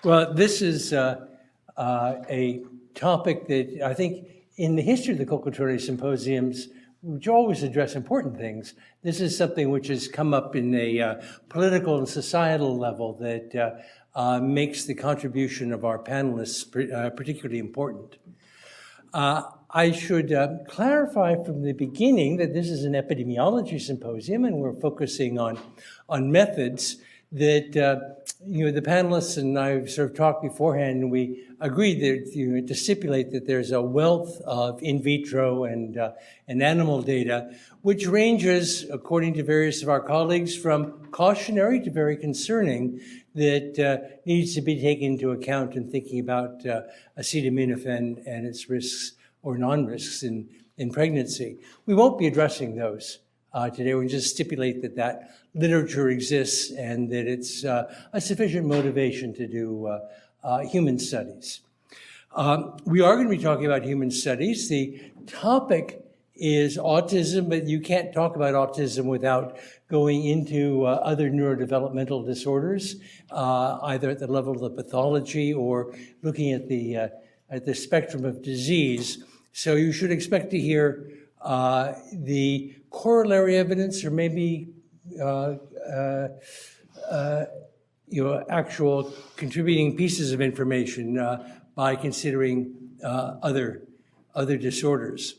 Well, this is a topic that I think in the history of the Kolokotrones Symposiums, which always address important things, this is something which has come up in a political and societal level that makes the contribution of our panelists particularly important. I should clarify from the beginning that this is an epidemiology symposium and we're focusing on methods that the panelists and I sort of talked beforehand, and we agreed that to stipulate that there's a wealth of in vitro and animal data, which ranges, according to various of our colleagues, from cautionary to very concerning, that needs to be taken into account in thinking about acetaminophen and its risks or non-risks in pregnancy. We won't be addressing those today. We'll just stipulate that literature exists and that it's a sufficient motivation to do human studies. We are going to be talking about human studies. The topic is autism, but you can't talk about autism without going into other neurodevelopmental disorders, either at the level of the pathology or looking at the spectrum of disease. So you should expect to hear the corollary evidence or maybe actual contributing pieces of information by considering other disorders.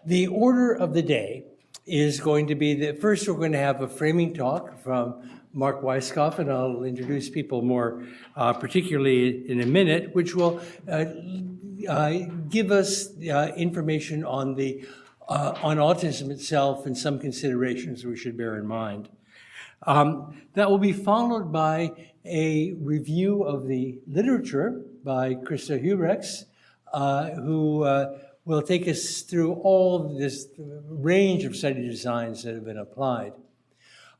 The order of the day is going to be that first we're going to have a framing talk from Mark Weisskopf, and I'll introduce people more particularly in a minute, which will give us information on autism itself and some considerations we should bear in mind. That will be followed by a review of the literature by Krista Hubrechts, who will take us through all this range of study designs that have been applied.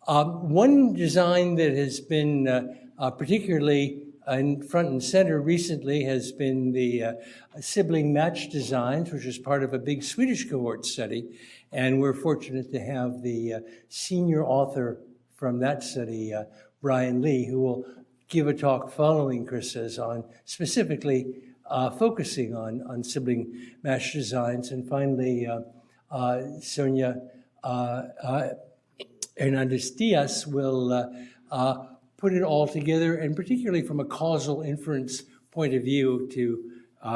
One design that has been particularly in front and center recently has been the sibling match designs, which is part of a big Swedish cohort study. And we're fortunate to have the senior author from that study, Brian Lee, who will give a talk following Krista's on specifically focusing on sibling match designs. And finally, Sonia Hernandez-Diaz will put it all together, and particularly from a causal inference point of view to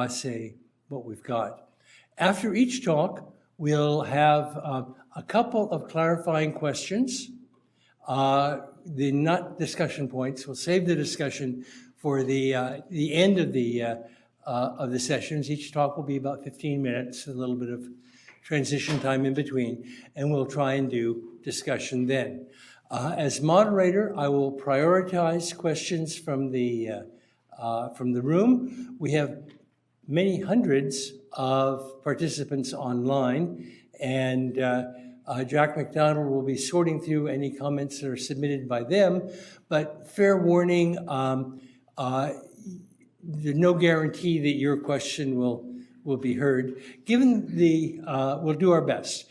say what we've got. After each talk, we'll have a couple of clarifying questions. The not discussion points. We'll save the discussion for the end of the sessions. Each talk will be about 15 minutes, a little bit of transition time in between, and we'll try and do discussion then. As moderator, I will prioritize questions from the room. We have many hundreds of participants online, and Jack McDonald will be sorting through any comments that are submitted by them. But fair warning, there's no guarantee that your question will be heard. We'll do our best.